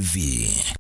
TV.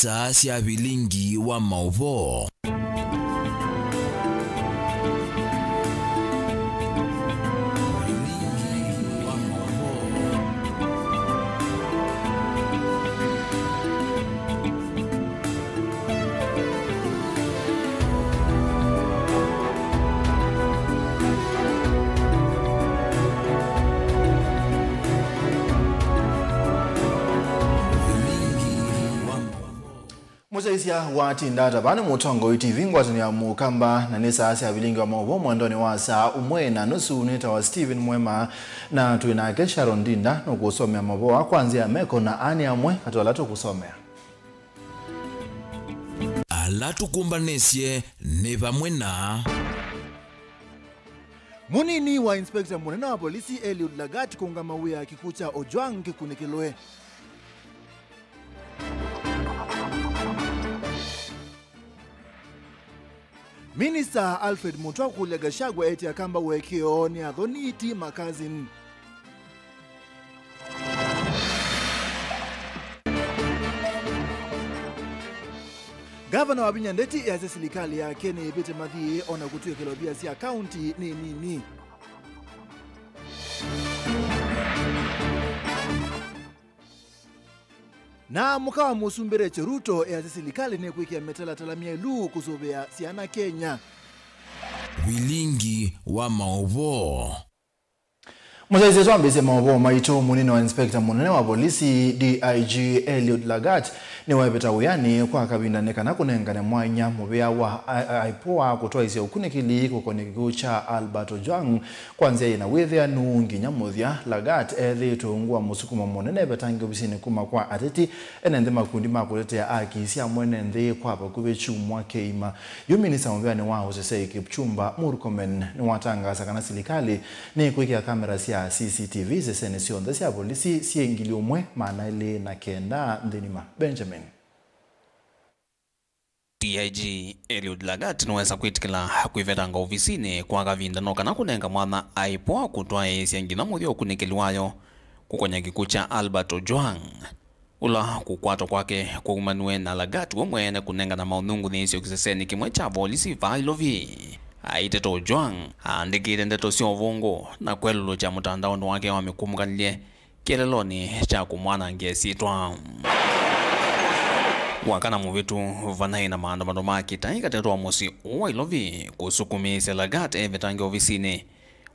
Saa cia bilingi wa mauvoo. Musaisia wati ndata bani mutongo TV ngwatani ya mukamba na nesa asi ya bilingi wa mauvoo mwandoni wa saa umwe na nusu unita wa Steven Mwema na tuinake Sharon Dinda no kusomea mauvoo kwanzia Meko na Ani Amwe atwalato kusomea. Alatu kumbanesye ne bamwe na Munini wa Inspector Munene wa polisi Eliud Lagat kungama wia kikucha Ojwang kikunikilwe. Minister Alfred Mutua Gachagua eti akamba wekeo ni adhoniti makazini. Governor wa Binyandeti ya serikali ya Kenya Ipete Mathie ona kutuya kilobia si county ni nini. Na mukawa musumbere Cheruto ya serikali ne kuikia metala talamia ilu kusobea siana Kenya. Bilingi wa mauvoo. Musaisia twambise mauvoo maito munene wa Inspector Munene wa polisi DIG Eliud Lagat ni wabeta uyani kwa kabinda nekana kunengane mwanya mubea wa aipoa kutoa isi ukunikili kukoneki cha Albert Ojwang kwanzia ina wethia nuungi nyamuthia. Lagat ethi tuungua musukuma munene betangi obisini kuma kwa ateti enende makundi makuletea akisi amwene nthi kwa pakube chumwa keima. Yuminisa mubea ni wa usesei Kipchumba Murkomen ni watangasa kana serikali ni kuikia kamera sia CCTV zesene sionde sia polisi siengili umwe maana ile na kenda ndinima. Benjamin. DIG Eliud Lagat nweza kwitikila kuivetanga ofisini kwa gavinda no kana kunenga mwana aipoa kutwa esiangina muthio kunikiliwayo kukonya kikucha Albert Ojwang ula kukwato kwake kuumanwe na Lagat womwene kunenga na maunungu nisio kiseseni kimwe cha polisi vailovi. Aiteto Ojwang andikire ndeto sio vongo na kwelulu cha mutandao wake wamekumukanile keleloni cha kumwana ngesitwa wakana muvitu vanai na maandamano makita kateto musi wailovi kusukumise Lagat evetange ofisini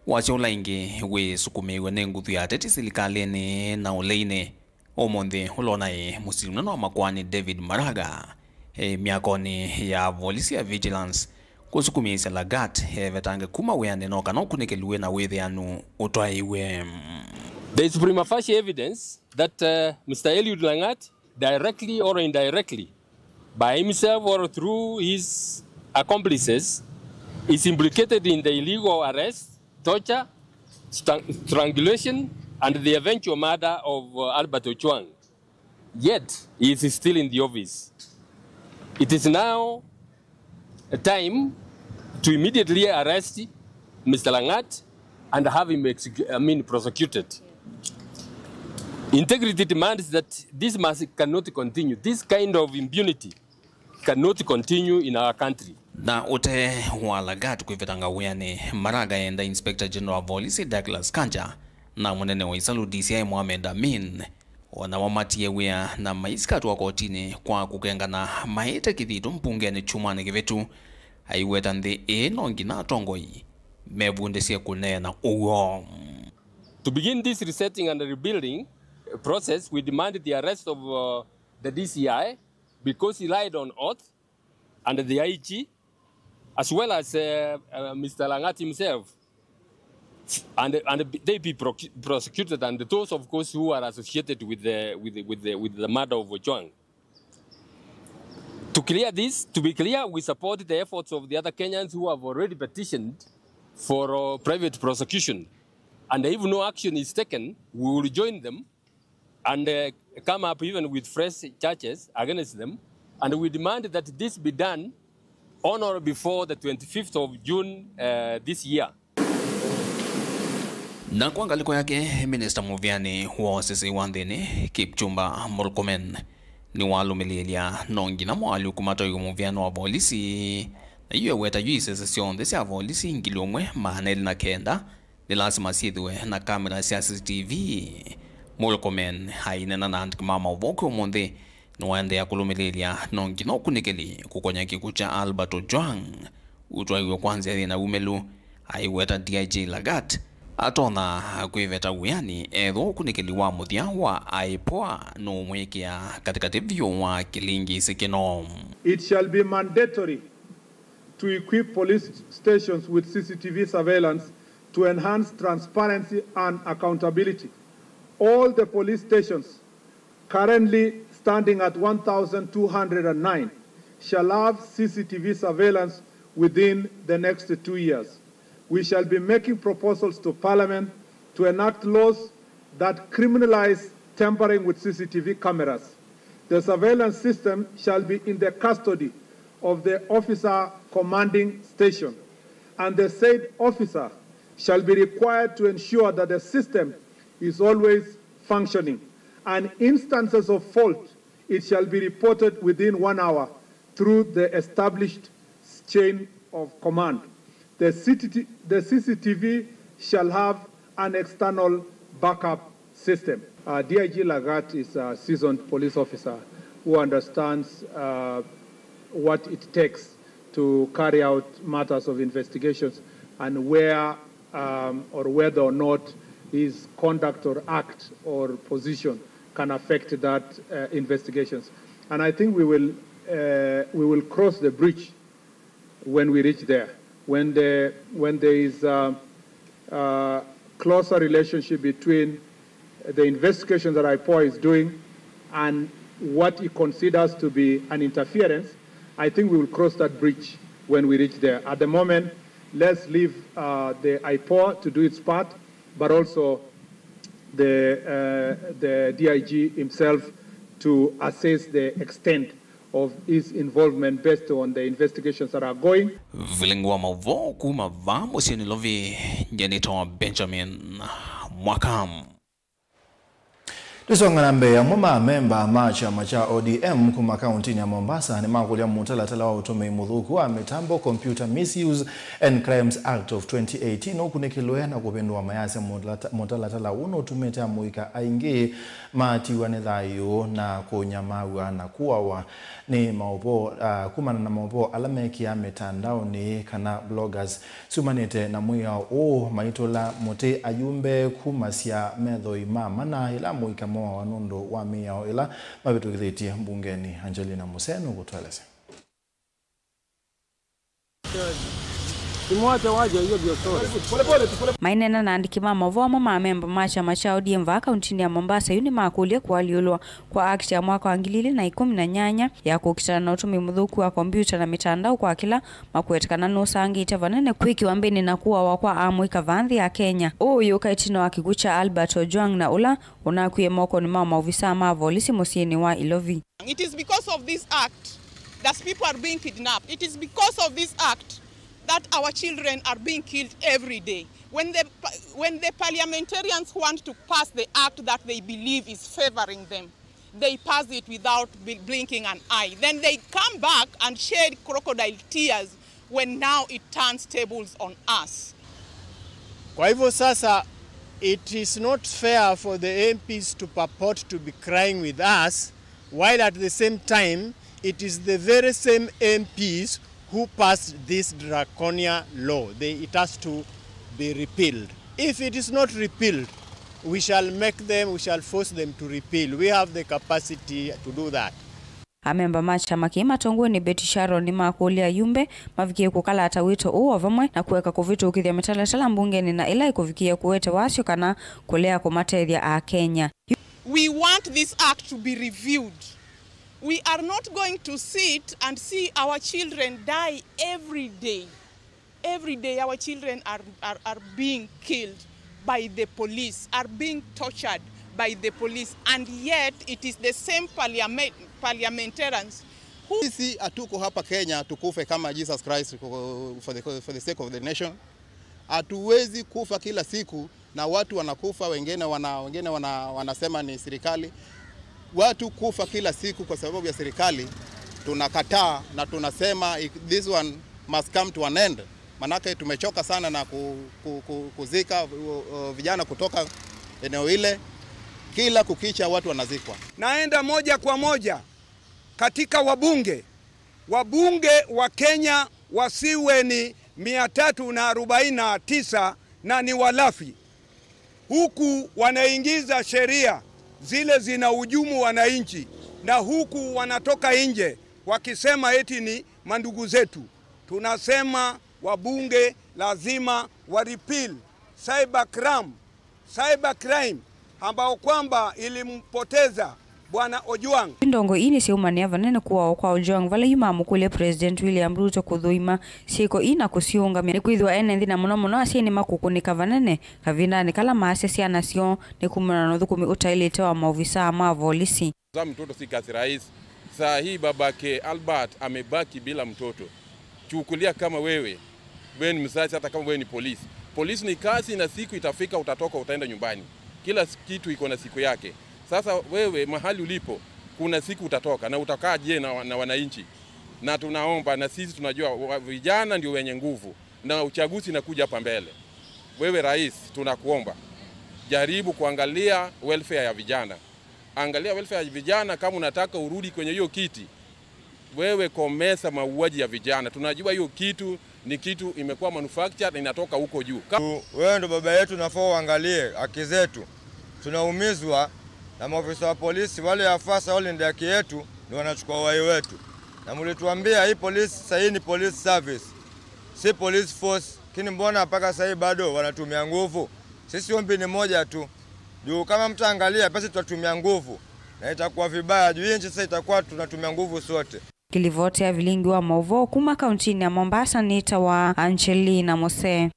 wacha ulaingi we sukumiwe nengutu ya teti silikaleni na uleine omonde ulonai musilumnano wa makwani David Maraga miakoni ya polisi ya vigilance kusukumise Lagat evetange kuma weane no kana kunikeliwe na wethe anu utwaiwe. There is prima facie evidence that Mr. Eliud Lagat directly or indirectly by himself or through his accomplices is implicated in the illegal arrest, torture, strangulation and the eventual murder of Albert Ojwang. Yet he is still in the office. It is now a time to immediately arrest Mr. Lagat and have him prosecuted. Integrity demands that this cannot continue. This kind of impunity cannot continue in our country. Na ute wa Lagat kuivetanga uyane Maraga enda Inspector General of Police Douglas Kanja na munene wa Isalu DCI Mohamed Amin wana wamatie wea na maiskatu wa kotini kwa kukenga na maite kithitu mpungeni chumane kivetu aiweta nthi no ngina atongoi mevundesie kunena uo. To begin this resetting and rebuilding process, we demanded the arrest of the DCI because he lied on oath under the IG, as well as Mr. Langat himself. And they be prosecuted, and those, of course, who are associated with the murder of Ojwang. To clear this, to be clear, we support the efforts of the other Kenyans who have already petitioned for private prosecution. And if no action is taken, we will join them and come up even with fresh charges against them. And we demand that this be done on or before the 25th of June this year. Na kwa ngaliko yake, Minister Muviani wa sisi wandhini Kipchumba Murkomen ni walumililia nongi na mwali ukumato yu Muviani wa polisi na yu weta yu isesesyon desi ya polisi ngilumwe mahaneli na kenda ni lazima sidwe na kamera siya CCTV. Murkomen hainena na antikimama uboku umunde ni wende ya kulumililia nongi na ukunikeli kukonya kikucha Albert Ojwang utwa yu kwanze na umelu aiweta DIG Lagat atona kuiveta uyani edho kunikeliwa muthia wa IPOA no mwekia katikati vyo wa kilingi sikino. It shall be mandatory to equip police stations with CCTV surveillance to enhance transparency and accountability. All the police stations currently standing at 1,209 shall have CCTV surveillance within the next 2 years. We shall be making proposals to Parliament to enact laws that criminalize tampering with CCTV cameras. The surveillance system shall be in the custody of the officer commanding station, and the said officer shall be required to ensure that the system is always functioning. And instances of fault, it shall be reported within 1 hour through the established chain of command. The CCTV shall have an external backup system. DIG Lagat is a seasoned police officer who understands what it takes to carry out matters of investigations and where or whether or not his conduct or act or position can affect that investigations. And I think we will cross the bridge when we reach there. When there is a closer relationship between the investigation that IPOA is doing and what he considers to be an interference, I think we will cross that bridge when we reach there. At the moment, let's leave the IPOA to do its part, but also the DIG himself to assess the extent of his involvement based on the investigations that are going. Vilingwa mavo kuma vamo sinilovi Janito Benjamin Mwakam. Tusongana Mbeya muma memba macha macha ODM kuma kaunti ya Mombasa ni makulia mutalatala wa utume mudhuku wa mitambo Computer Misuse and Crimes Act of 2018 okunekiloya na kupendwa mayase mutalatala uno tumeta muika aingi matiwa nethayo na kunyamawa na kuwawa ni maupo kumana na maupo alameki ya mitandao ni kana bloggers sumanite na muya o maitola mote ayumbe kumasia medho imama na ila muika mwa wanondo wa miao ila mabitu githiti mbungeni Angelina Museno kutweleze. Mainena na andikima mavomo mamemba macha macha ODM va kaunti ya Mombasa yuni makulia kwa liulwa kwa act ya mwaka wa 2018 ya kukitana na utumi mudhuku wa kompyuta na mitandao kwa kila makuetekana no sangi itavanene kwiki wambeni na kuwa wakwa amwika vandhi ya Kenya. Uyu kaitino wa kikucha Albert Ojwang na ula unakuye moko ni mama uvisa mavolisi musieni wa Ilovi. It is because of this act that people are being kidnapped. It is because of this act that our children are being killed every day. When the parliamentarians want to pass the act that they believe is favoring them, they pass it without blinking an eye. Then they come back and shed crocodile tears when now it turns tables on us. Kwa hivyo sasa, it is not fair for the MPs to purport to be crying with us, while at the same time, it is the very same MPs who passed this draconian law. It has to be repealed. If it is not repealed, we shall force them to repeal. We have the capacity to do that. Amemba macha makima tongoni Betty Sharon ni makulia yumbe mavikie kukala hata wito uo vamwe na kuweka kuvitu ukithia metalatala mbungeni na ila ikuvikia kuwete wasio kana kulea kumatethia a Kenya. We want this act to be reviewed. We are not going to sit and see our children die every day. Every day our children are being killed by the police, are being tortured by the police, and yet it is the same parliamentarians who... Sisi hatuko hapa Kenya tukufe kama Jesus Christ for the sake of the nation. Hatuwezi kufa kila siku na watu wanakufa, wengine wanasema ni serikali. Watu kufa kila siku kwa sababu ya serikali tunakataa na tunasema this one must come to an end. Manake tumechoka sana na kuzika vijana kutoka eneo ile. Kila kukicha watu wanazikwa. Naenda moja kwa moja katika wabunge. Wabunge wa Kenya wasiwe ni 349 na ni walafi. Huku wanaingiza sheria zile zina hujumu wananchi, na huku wanatoka nje wakisema eti ni mandugu zetu. Tunasema wabunge lazima wa repeal cyber crime ambao kwamba ilimpoteza Bwana Ojwang. Ndongo ini si umania vanene kuwa kwa Ojwang vala yumamu kule President William Ruto kudhuima siko ina kusiunga ni kwithwa enethi na muno asie ni makukunika vanene kavina ni kala maasesi anasio ni kumana no thukumi utailete wa maofisa ma polisi. Za mtoto si kazi rahisi. Saa hii babake Albert amebaki bila mtoto. Chukulia kama wewe ni mzazi, hata kama wewe ni polisi. Polisi ni kazi na siku itafika utatoka utaenda nyumbani. Kila kitu iko na siku yake. Sasa wewe mahali ulipo kuna siku utatoka na utakaa je na wananchi. Na tunaomba, na sisi tunajua vijana ndio wenye nguvu na uchaguzi unakuja hapa mbele. Wewe rais, tunakuomba jaribu kuangalia welfare ya vijana. Angalia welfare ya vijana kama unataka urudi kwenye hiyo kiti. Wewe komesa mauaji ya vijana. Tunajua hiyo kitu ni kitu imekuwa manufactured na inatoka huko juu. Wewe ndo baba yetu, nafaa uangalie haki zetu. Tunaumizwa na maafisa wa polisi, wale afisa wale ndio haki yetu ndio wanachukua uhai wetu. Na mlituambia hii polisi sasa hii ni police service, si police force. Kini mbona mpaka sasa hii bado wanatumia nguvu? Sisi ombi ni moja tu. Juu kama mtaangalia basi tutatumia nguvu na itakuwa vibaya. Juu nchi sasa itakuwa tunatumia nguvu sote. Kilivotea vilingi wa Mauvo kuma kauntini ya Mombasa nita wa Angelina Mose.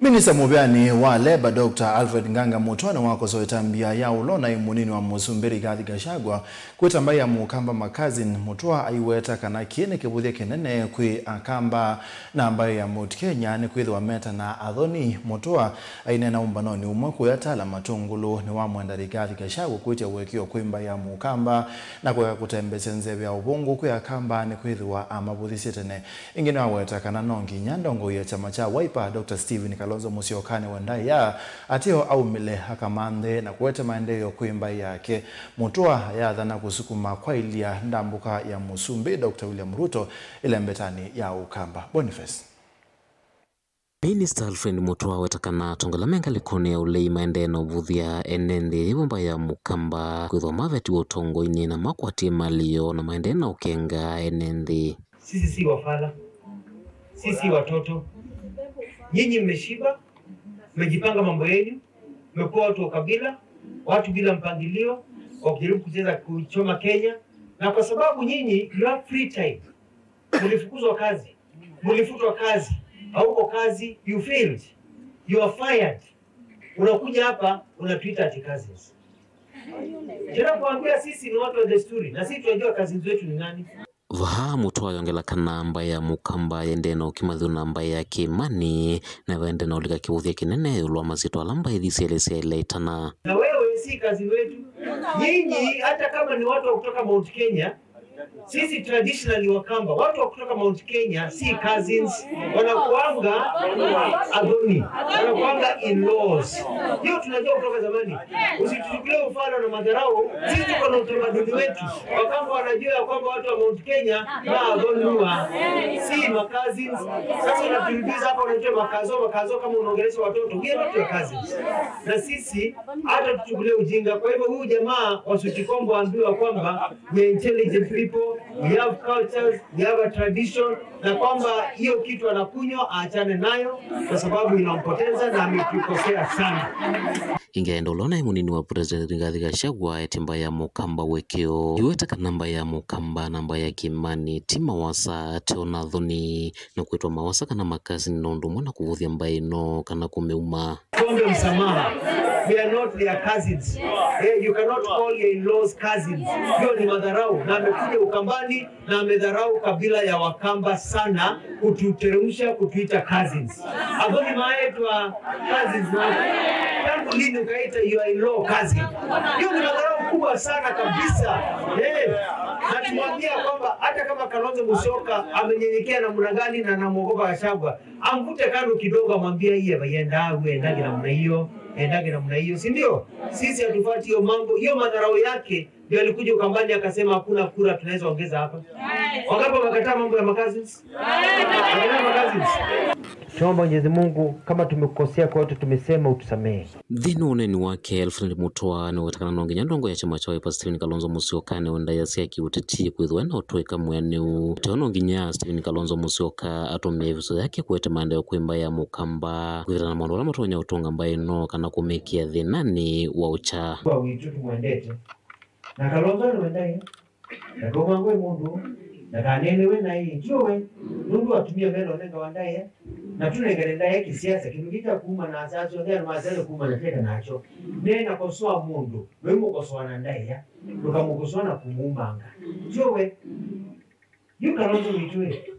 Minista mubyani wa Leba Dr. Alfred Nganga Mutwana wako zoetambia ya ulona imunini wa Musumberi Gathi Gachagua kwetamba ya mukamba makazin Mutwa aiweta kana kiene kibuthia kenene kwi akamba na ambayo ya Mount Kenya ni kwithwa meta na athoni Mutwa ainena umbanoni umwe kuyatala matungulu ni wa mwendari Gathi Gachagua kwitia wekio kwimba ya mukamba na kweka kutembesya nzeve ya ubungu kwi akamba ni kwithwa amabuthisi tene ingine waweta kana nongi nyandongo ya chama cha Wiper Dr. Stephen Kalonzo Musyoka wandai ya atio au mile hakamande na kuwete maendeleo kuimba yake Mutwa ya dhana kusukuma kwa ilia ndambuka ya Musumbi Dr. William Ruto ile mbetani ya ukamba. Boniface. Minister Alfred Mutwa wetakana tongola menga likone ya ulei maendeno vuthia enende ibomba ya mukamba kwithwa maveti wa utongo ini na makwati malio na maendeno ukenga enende. Sisi si wafala, sisi watoto. Nyinyi mmeshiba, mmejipanga mambo yenu, mmekuwa watu wa kabila, watu bila mpangilio, wakijaribu kucheza kuchoma Kenya, na kwa sababu nyinyi you have free time. Mlifukuzwa kazi, mlifutwa kazi, hauko kazi, you failed. You are fired. Unakuja hapa unatuita ati cousins. Jana kuambia sisi ni watu wa desturi na sisi tunajua cousins wetu ni nani. Vaha Mutwa yongela kana amba ya mukamba yendeno kimadhuna amba ya kimani na wendeno ulika kibuthia kinene ulwa mazito alamba idhiselesele itana. Na wewe si kazi wetu. Nyinyi hata kama ni watu wa kutoka Mount Kenya, Sisi traditionally Wakamba, watu wa kutoka Mount Kenya si cousins, wanakuanga adoni, wanakuanga in-laws. Hiyo tunajua kutoka zamani. Usituchukulie mfano na madharau, sisi tuko na utamaduni wetu. Wakamba wanajua ya kwamba watu wa Mount Kenya na adoni si ma-cousins. Sasa unatuliza hapa unajua makazo kama unaongelesha watoto, hiyo ndio cousins. Na sisi hata tuchukulie ujinga. Kwa hivyo huyu jamaa wa Sutikombo ambiwa kwamba we are intelligent people, we have cultures, we have a tradition, na kwamba hiyo kitu anakunywa aachane nayo kwa sababu inampoteza na ametukosea sana. Ingaenda ulona munini wa President Rigathi Gachagua etimba ya Mukamba wekeo iwetaka namba ya Mukamba namba ya Kimani tima wasa teona dhoni na kuitwa mawasa kana makazi nondo mwana kuvuthia mbaino kana kumeuma. Kombe msamaha. We are not their cousins. You cannot call your in-laws cousins. Hiyo ni madharau. Na amekuja Ukambani na amedharau kabila ya Wakamba sana kututeremsha kutuita cousins. Aboni maetwa cousins na tangu lini ukaita your in-law cousin? Hiyo ni madharau kubwa sana kabisa. Na tumwambia kwamba hata kama Kalonzo Musyoka amenyenyekea namna gani na anamuogopa Gachagua, amvute kando kidogo amwambie yeye bayenda uendage namna hiyo. Endage namna hiyo, si ndio? Sisi hatufuati hiyo mambo. Hiyo madharau yake ndio alikuja Ukambani akasema hakuna kura tunaweza ongeza hapa. Wangapi wamekataa mambo ya makazi? Tuomba Mwenyezi Mungu kama tumekukosea kwa wote tumesema utusamehe. Dhino uneni wake Alfred Mutua ni watakana nonge nyandongo ya chama cha Stephen Kalonzo Musyoka ne wenda yasi ya kiuteti kwithwena utweka mwenu teono nginya Stephen Kalonzo Musyoka atomia viso yake kuwete maendeleo kwimba ya Mukamba kwithana na maundu matonya utonga mbaye no kana kumekia thinani wa ucha kwa witu tumwendete na Kalonzo ni wendaye na gomangwe mundu na kanene we na hii jowe nundu atumia meno nenga wandaye na tunengerenda yake kisiasa kimikita kuuma na asazo ndio mazalo kuuma na teka nacho nena kosoa mundu wewe mukosoa na ndaye tukamukosoa na kumumbanga jowe yu Kalonzo mitwe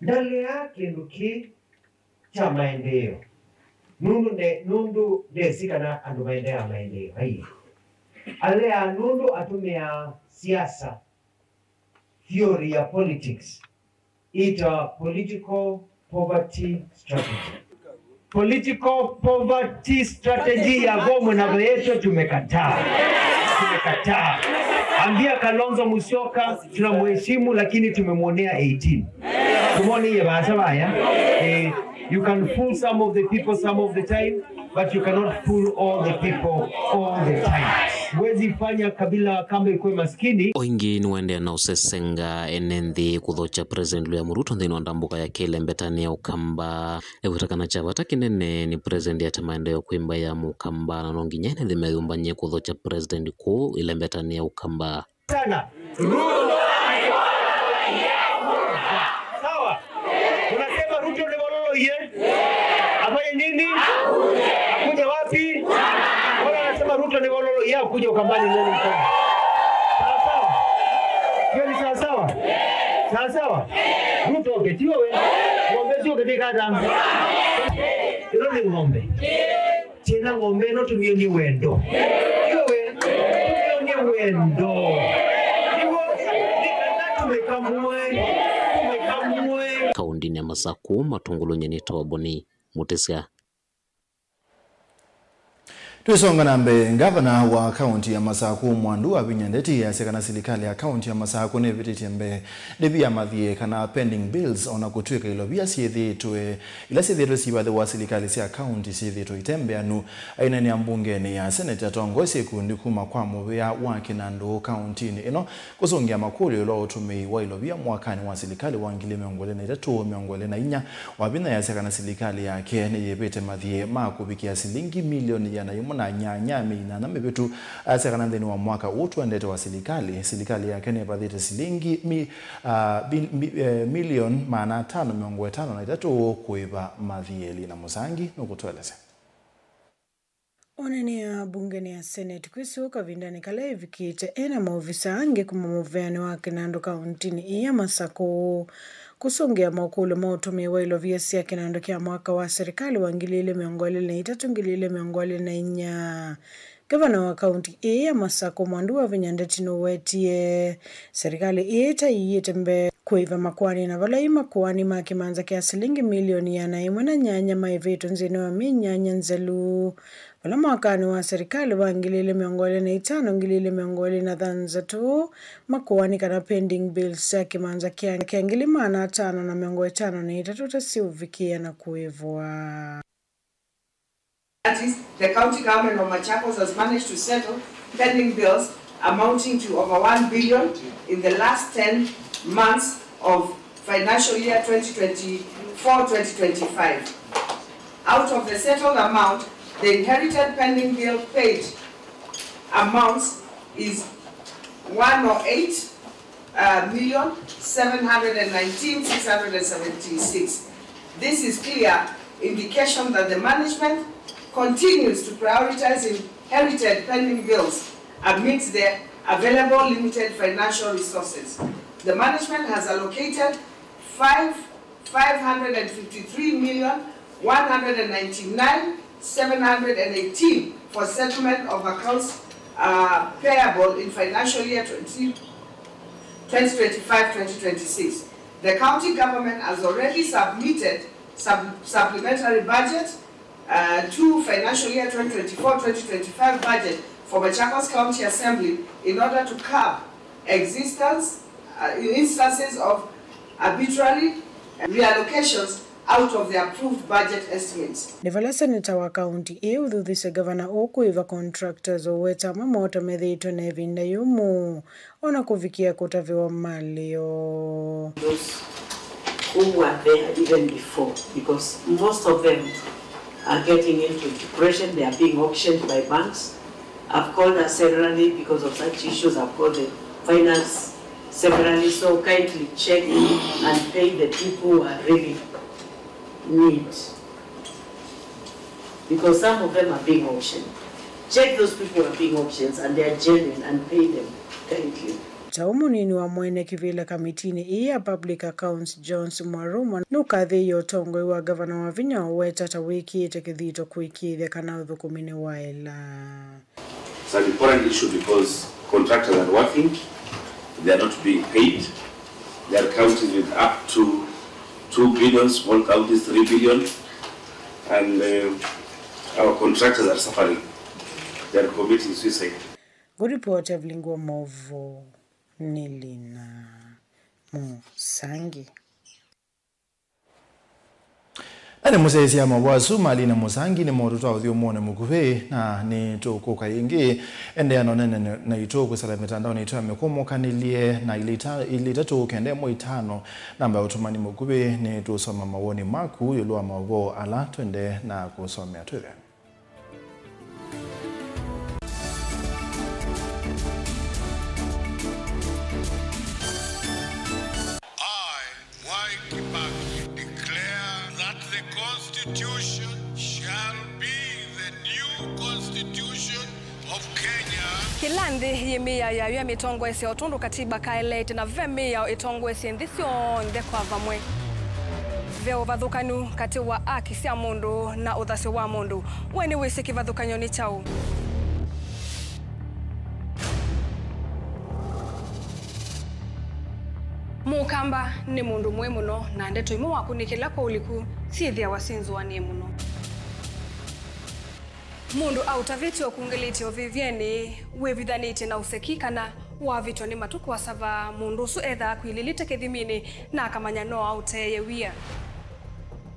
ndale yake nduki cha maendeleo nundu desika na andu maendeleo hai alea nundu atumia siasa theory ya politics ita political poverty strategy. Political poverty strategy ya gomo na yetu tumekataa. Ambia Kalonzo Musyoka tunamheshimu lakini tumemwonea 18. Kumwona yeye baya. You can fool some of the people some of the time, but you cannot fool all the people all the time. Wezi fanya kabila kama ikuwe maskini. Oingi nuende na usesenga enendi kudhocha President William Ruto ndino andambuka ya kele mbetani ya Ukamba. Evutakana chavata kinene ni President ya tamaendeo kuimba ya Mukamba na nongi nyene dhimeyumbanye kudhocha President ku ile mbetani ya Ukamba. Sana. Sawa. Unasema Ruto ni walolo ye? Afanye nini? Akuja wapi? Wala anasema Ruto ni walolo ye akuja Ukambani nini mkono? Sawa. Hiyo ni sawa. Ruto uketiwa we. Ngombe sio ketika damu. Ilo ni ngombe. Tena ngombe no tumio ni wendo. Hiyo we. Tumio ni wendo. Kaundini ya Masaku matungulu nyeni toboni Mutesia. Tuisonga nambe gavana wa kaunti ya Masaku Mwandu abinyandeti ya sekana serikali ya kaunti ya Masaku ne vititi mbe debi ya mathie kana pending bills ona kutweka ilo bia sithi tuwe ila sithi resiba the serikali ya kaunti sithi to itembe anu aina ni ambunge ni ya senator Tongoise kundi kuma kwa mubea wa Kinandu kaunti ni ino kusongia makuli lo utumi wa ilo bia mwakani wa serikali wa ngile miongole na itatu miongole na inya wabina ya sekana serikali ya kene yebete mathie makubikia shilingi milioni ya na na nyanyami na mebetu asekana ndeni wa mwaka utu andete wa serikali ya Kenya badhite shilingi milioni maana 5.5 na itatu kuiba mathieli na Musangi nukutueleze. Oneni ya bunge ni ya Senate kwisuka vindani kale vikite ena maofisa ange kumamuveni wa Kinandu kauntini iya Masaku kusongea makulu mautume wa ilo viasi ya Kinandu kia mwaka wa serikali wa ngilile miongole na itatu ngilile miongole na inya Gavana wa kaunti ya Masako Mwandu wa Vinyandetino wetie serikali iyite mbe kuiva makwani na valai makwani makimanza kia shilingi milioni ya naimwe na nyanya maivetu nzini wa minyanya nzelu. Wala mwakani wa serikali wa ngilile miongole na itano ngilile miongole na dhanza tu makwani kana pending bills ya kimanza kia ngilima na tano na miongole tano na itatu tasiuvikia na kuivwa. That is, the county government of Machakos has managed to settle pending bills amounting to over 1 billion in the last 10 months of financial year 2024-2025. Out of the settled amount, the inherited pending bill paid amounts is 108,719,676. This is clear indication that the management continues to prioritize inherited pending bills amidst the available limited financial resources. The management has allocated 593,199,718 for settlement of accounts payable in financial year 2025-2026. The county government has already submitted supplementary budget to financial year 2024-2025 budget for Machakos County Assembly in order to curb instances of arbitrary reallocations out of the approved budget estimates. Nevala Senator wa county udhuthise governor okuiva contractors oweta mamota medhito na evinda yumu ona kuvikia kutaviwa malio. Those who were there even before, because most of them are getting into depression, they are being auctioned by banks. I've called us severally because of such issues. I've called the finance severally, so kindly check and pay the people who are really need. Because some of them are being auctioned. Check those people who are being auctioned and they are genuine and pay them. Thank you. Taumunini wa mwene kivile kamitini iya Public Accounts Jones Mwaruma nukadhi yotongwe wa governor wa Vinya Oweta ta wiki itekidhito kuikidhe kanao kumine waila. It's an important issue because contractors are working, they are not being paid. There are counties with up to 2 billion, small counties 3 billion, and our contractors are suffering. They are committing suicide. Good report of Lingua Movo Nilina Musangi. Ane musezi ya mawazu Malina Musangi ni morutu wa udhiyo mwone mukuwe na ni toko kayingi ende ya nonene na itoko sala mitandao ni itoa mekumo kanilie na ilitatu kende mo itano namba utumani mukuwe ni tusoma mawoni maku yuluwa mawo ala tuende na kusomea tuwe. Constitution shall be the new constitution of Kenya. Kilandi yimia ya mitongo ese otundu katiba kaelete na vemia itongo ese ndisio ndekwa vamwe. Veo vadhukanu kati wa aki sia mundu na uthasi wa mundu. Weni wisi kivadhukanyo ni chau. Mukamba ni mundu mwe muno na ndeto imu wakunikila kwa uliku sithia wasinzu wa nie muno. Mundu autaviti okungiliti ovivyeni wevithaniti na usekikana wavitwa ni matuku wasava mundu su etha kwililite kithimini na akamanya no auteye wia.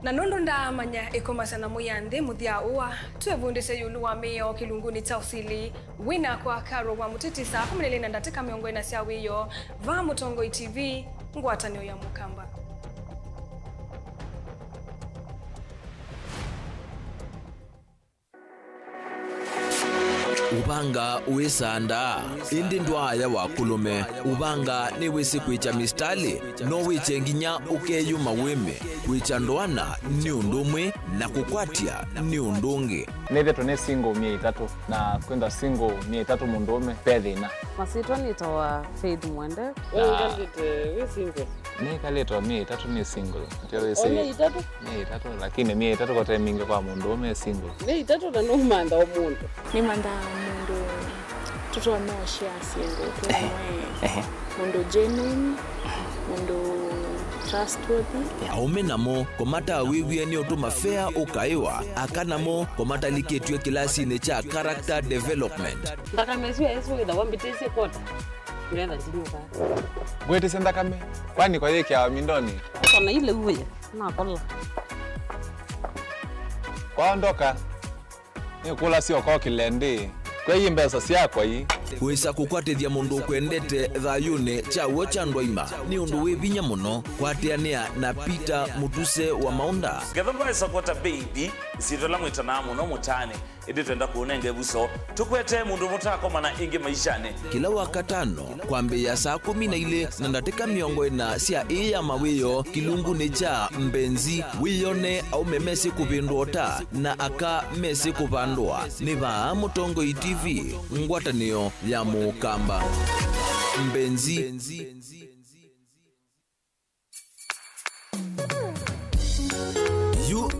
Na nondo ndamanya ikomasana muyanthi muthia uwa twevundise yulu wa mio kilunguni cha usili wina kwa karo wa mutiti saa 14 ndatika miongo ina sia wiyo va Mutongo TV ngwatanio ya Mukamba. Ubanga uisanda indi ndwaya wakulume ubanga ni wisi kwicha mistali no wiche nginya ukeyuma wime kwicha ndwana ni undumwe na kukwatia ni undungi neve tone single 300 na kwenda single 300 mundume pedhina masitwa nitoa Faith Mwende we single ne kaleto 300 ni single ndio si 300 lakini 300 kwa time mingi kwa mundume single 300 na no manda omuntu ni manda mundu tuto no share siendo tuwe mundu genuine mundu trustworthy aume namo komata wiwie ni otuma fair ukaiwa akanamo komata liketwe kilasi cha character development ndaka mezu yesu ida wambitese kota kulenda zinyuka gwete senda kame kwani kwa yeke ya mindoni kona ile uwe na kola kwaondoka ni kula sio kwa kilende kwa hii mbesa siako hii wisa kukwatithia mundu kwendete thayune chawo cha ndwaima ni undu wibinya muno kwatiania na Peter Mutuse wa Maunda gathomba support baby sitola mwitana muno mutane indi twenda kuonenge buso tukwete mundu mutako mana ingi maishane kila wakatano kwambe ya saa 12 na ndateka miongo ina sia ya mawiyo kilungu ni cha mbenzi wiyone au memesi kupindota na aka mesi kupandwa ni ba Mutongo TV ngwatanio ya Mukamba mbenzi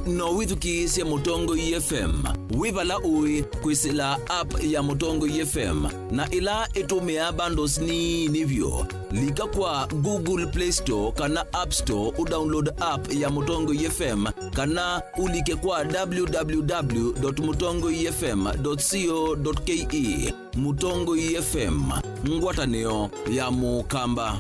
no withukiisya Mutongo FM wibala ui kwisila app ya Mutongo FM na ila itumia bundles ni nivyo lika kwa Google Play Store kana App Store udownload app ya Mutongo FM kana ulike kwa www.mutongofm.co.ke Mutongo FM ngwatanio ya Mukamba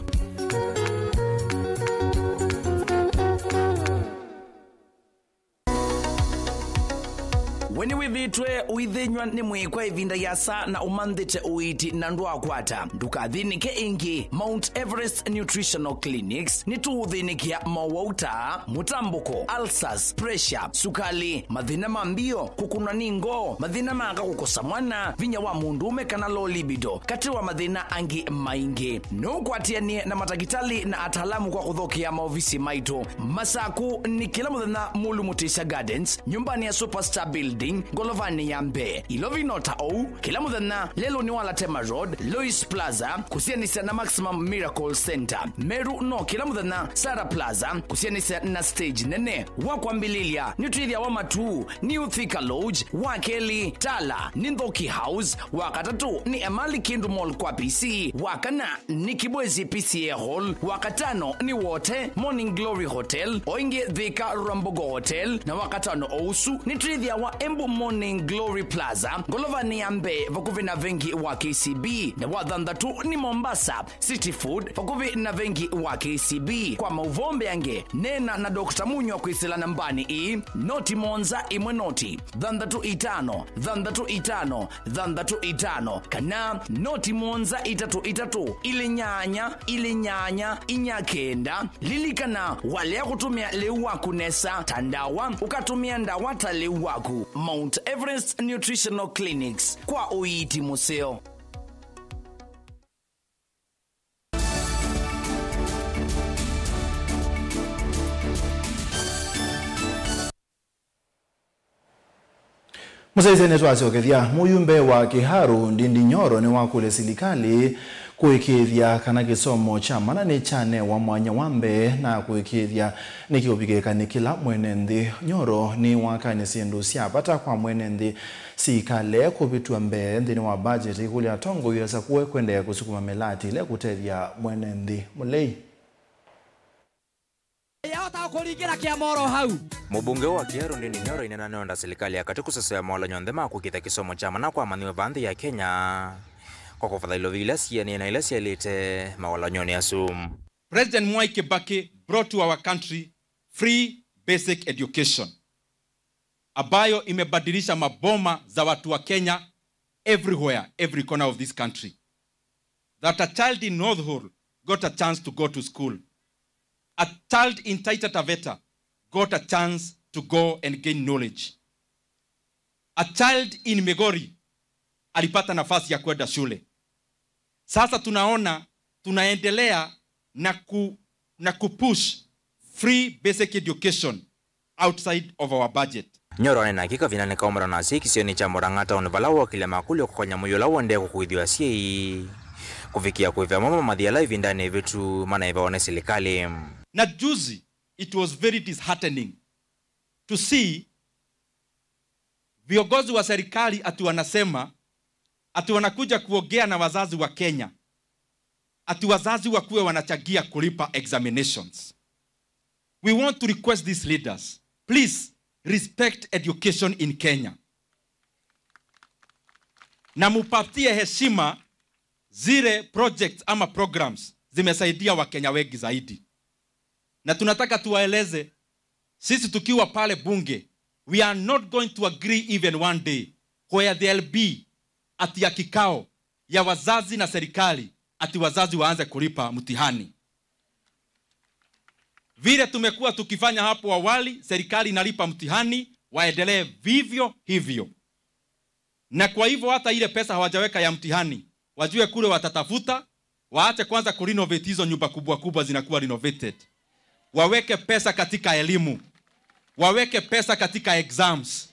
Weni withitwe uithinywa ni mwikwa ivinda yasa na umanthite uiti na ndwakwata ndukathinike ingi Mount Everest Nutritional Clinics ni tuuthinikia mawauta mutambuko ulcers pressure sukali mathina mambio kukunwa ningo mathina manga kukosa mwana vinya wa mundume kana low libido kati wa mathina angi maingi no kwatianie na matagitali na ataalamu kwa kuthokia maofisi maito masaku ni kila muthenya Mulu Mutisha Gardens nyumbani ya Superstar Building Golovani Yambe Ilovinota au kila muthenya lelo ni wala Tema Road Lois Plaza kusianisa na Maximum Miracle Center Meru no kila muthenya Sara Plaza kusianisa na stage nene wakwambililia nitwithia wa matu New Thika Lodge Wakeli Tala Nindhoki House wakatatu ni Emali Kindu Mall kwa PC wakana ni Kibwezi PCA Hall wakatano ni Wote Morning Glory Hotel oinge Thika Rambogo Hotel na wakatano ousu nitwithia wa Embu Morning Glory Plaza Golovani Yambe vakuvi na vengi wa KCB na wathandatu ni Mombasa City Food vakuvi na vengi wa KCB kwa mauvombe yange nena na Dr. Munyo kwisila nambani i noti monza imwe noti thandatu itano kana noti monza itatu ile nyanya inyakenda lilikana wale ya kutumia leuwaku nesa tandawa ukatumia ndawata leuwaku Mount Everest Nutritional Clinics kwa uiti museo. Musaizene twasiokethia muyumbe wa Kiharu Ndindi Nyoro ni wakule silikali kuikithia kana kisomo cha manane chane wa mwanya wambe na kuikithia nikiopigeka nikila mwenenthi Nyoro ni wakani sindu siapata kwa mwenenthi sikale kupitua mbe nthini wa budget kuli atongo yesa kuwe kwende kusukuma melati ile kutethia mwenenthi mulei Mubunge wa Kiharu Ndindi Nyoro inenanonda serikali ya katiku sasa ya mawala nyondhema kukitha kisomo cha mana kwa maniwe bandhi ya Kenya kwa kufadhailo vilasi ni na ilasi elite mawala nyoni asum. President Mwai Kibaki brought to our country free basic education ambayo imebadilisha maboma za watu wa Kenya everywhere, every corner of this country. That a child in North Hall got a chance to go to school. A child in Taita Taveta got a chance to go and gain knowledge. A child in Migori alipata nafasi ya kwenda shule. Sasa tunaendelea na kupush free basic education outside of our budget. Nyoro anenakika vinaneka umra na si kisioni cha Murang'ata onibalawa kile makuli kukonya muyula wande kukuidhiwa siye kufikia kuivya mama madhiala hivi ndani vitu mana ivaone serikali. Na juzi, it was very disheartening to see viongozi wa serikali ati wanasema ati wanakuja kuongea na wazazi wa Kenya, ati wazazi wakuwe wanachagia kulipa examinations. We want to request these leaders, please respect education in Kenya. Na mupatie heshima zile projects ama programs zimesaidia Wakenya wengi zaidi. Na tunataka tuwaeleze, sisi tukiwa pale bunge, we are not going to agree even one day where there'll be ati ya kikao ya wazazi na serikali ati wazazi waanze kulipa mtihani. Vile tumekuwa tukifanya hapo awali, serikali inalipa mtihani, waendelee vivyo hivyo. Na kwa hivyo hata ile pesa hawajaweka ya mtihani, wajue kule watatafuta, waache kwanza kurenovate hizo nyumba kubwa kubwa zinakuwa renovated. Waweke pesa katika elimu, waweke pesa katika exams,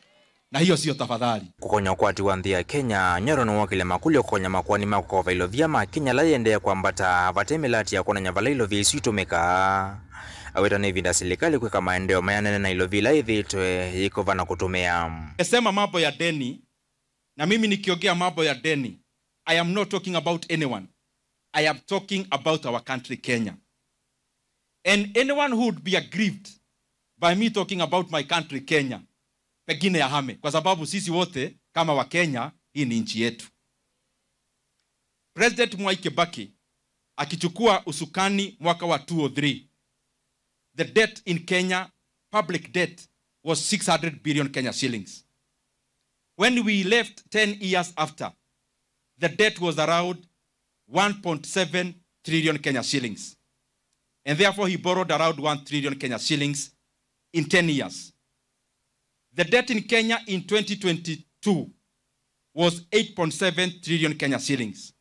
na hiyo sio tafadhali. Kukonya kwati wa nthi ya Kenya nyoro no wakile makulio kukonya makwani mako vailo vyama Kenya la yende kwambata vatemelati ya kuona nyavalailo visitumika aweta ni vinda serikali kweka maendeleo mayanene na ilo vila ithitwe yiko vana kutumia. Sema mambo ya deni, na mimi nikiongea mambo ya deni, I am not talking about anyone. I am talking about our country Kenya. And anyone who would be aggrieved by me talking about my country Kenya, pengine ya hame, kwa sababu sisi wote kama wa Kenya, hii ni nchi yetu. President Mwai Kibaki akichukua usukani mwaka wa 2003, the debt in Kenya, public debt, was 600 billion Kenya shillings. When we left 10 years after, the debt was around 1.7 trillion Kenya shillings. And therefore he borrowed around 1 trillion Kenya shillings in 10 years. The debt in Kenya in 2022 was 8.7 trillion Kenya shillings.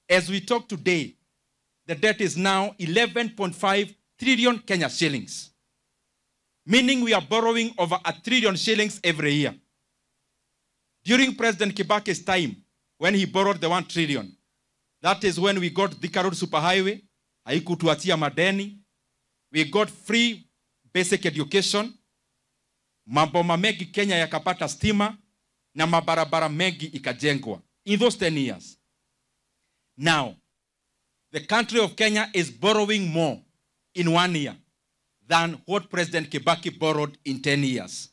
As we talk today, the debt is now 11.5 trillion Kenya shillings, meaning we are borrowing over 1 trillion shillings every year. During President Kibaki's time, when he borrowed the 1 trillion, that is when we got Thika Road Superhighway, haikutuatia madeni, we got free basic education, maboma mengi Kenya yakapata stima, na mabarabara mengi ikajengwa in those 10 years. Now, the country of Kenya is borrowing more in 1 year than what President Kibaki borrowed in 10 years.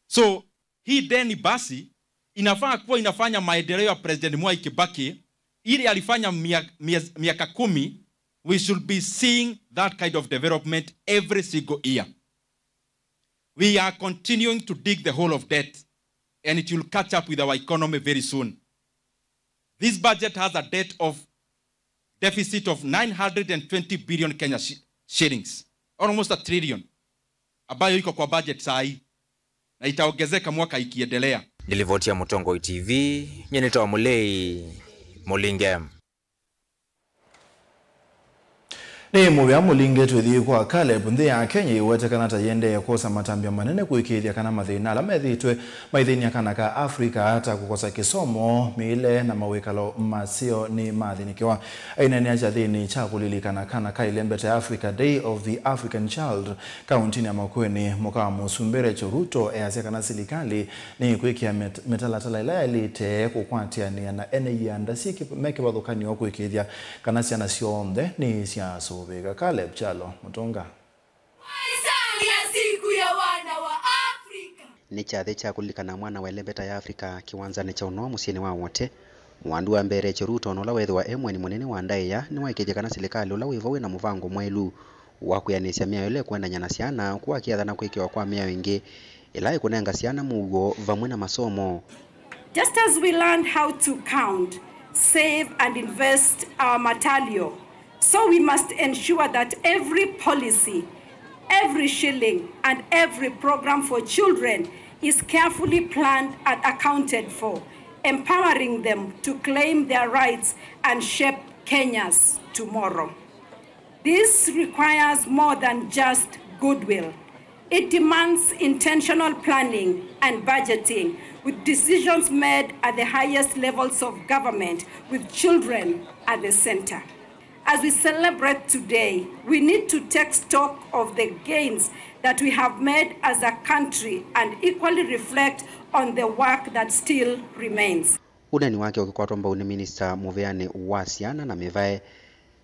So, hii deni basi inafaa kuwa inafanya maendeleo ya President Mwai Kibaki ili alifanya miaka 10, we should be seeing that kind of development every single year. We are continuing to dig the hole of debt, and it will catch up with our economy very soon. This budget has a deficit of 920 billion Kenya shillings, almost 1 trillion, ambayo iko kwa budget sahi, na itaongezeka mwaka ikiendelea. Nilivotia Mutongo TV, nyenitoa Mulei Mulingem. Ni muvya mulinge twethi kwa Caleb nthi ya Kenya iwetekana ta yende ya kosa matambia manene kuikithia kana mathina ala methitwe maithini ya kana ka Afrika hata kukosa kisomo mile na mawikalo masio ni mathinikiwa ainene acha thini cha kulilikana kana ka ilembete Africa Day of the African Child kaunti ya Makueni muka Musumbere Choruto easia kana serikali ni kuikia metalatala ila elite kukwatia ni na ene yandasi meke wathukani wa kuikithia kana ciana cionthe ni cia Vega Caleb Chalo Mutonga. Siku ya wana wa Afrika. Ni chathe cha kulikana mwana wa elembeta ya Afrika kiwanzani cha unoa musieni wa wote. Mwandu wa mbere Choruto nola wethi wa emwe ni munene wa ndaiya ni waikeje kana serikali ula wivo na muvango mwelu wa kuyanisya miayo ile kwenda nyana ciana kwa kiathana kwikiwa kwa miayo ingi ila ikunenga ciana mugo vamwe na masomo. Just as we learned how to count, save and invest our material, so we must ensure that every policy, every shilling, and every program for children is carefully planned and accounted for, empowering them to claim their rights and shape Kenya's tomorrow. This requires more than just goodwill. It demands intentional planning and budgeting, with decisions made at the highest levels of government, with children at the center. As we celebrate today, we need to take stock of the gains that we have made as a country and equally reflect on the work that still remains. uneni wake ukikwatwa mbauni Minister Muveane wa Ciana na Mivae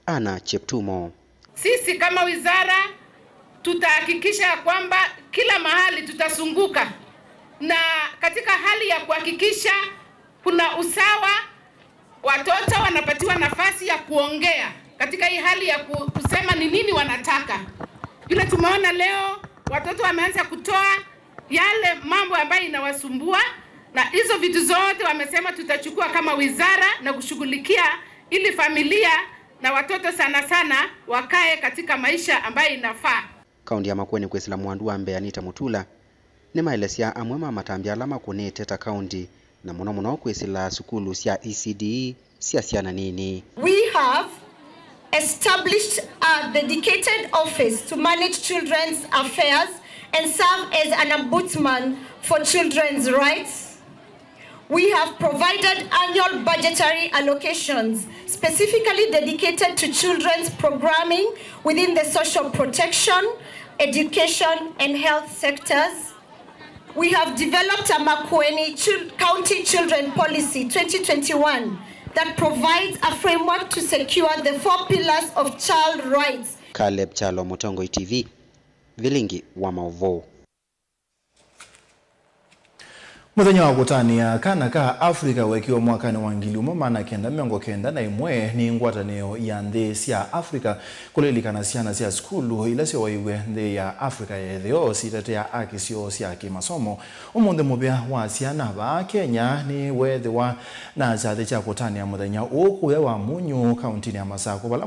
Anna Cheptumo. Sisi kama wizara tutahakikisha kwamba kila mahali tutasunguka, na katika hali ya kuhakikisha kuna usawa, watoto wanapatiwa nafasi ya kuongea katika hii hali ya kusema ni nini wanataka. Vile tumeona leo watoto wameanza kutoa yale mambo ambayo inawasumbua, na hizo vitu zote wamesema tutachukua kama wizara na kushughulikia ili familia na watoto sana sana wakae katika maisha ambayo inafaa. Kaunti ya Makueni kwesila mwandu wa Mbeya Anita Mutula ni maelesia amwe matambia alama kune Teta County na muno kwesila sukulu sia ECD sia Ciana nini. We have established a dedicated office to manage children's affairs and serve as an ombudsman for children's rights. We have provided annual budgetary allocations specifically dedicated to children's programming within the social protection, education, and health sectors. We have developed a Makueni County Children Policy 2021 that provides a framework to secure the 4 pillars of child rights. Caleb Chalo, Mutongo TV, Vilingi wa Maovo. Muthenya wa gutania kana ka Afrika wekiwa mwakani wa 1991 na imwe ni ngwatanio ya nthi cia Afrika kulilikana ciana cia skulu ila cio waiwe nthi ya Afrika ya thio citetea akisio cia kimasomo. Umunthe mubia wa ciana ba Kenya ni wethiwa na chathi cha gutania muthenya ukuya wa Munyu kaunti ya Masako bala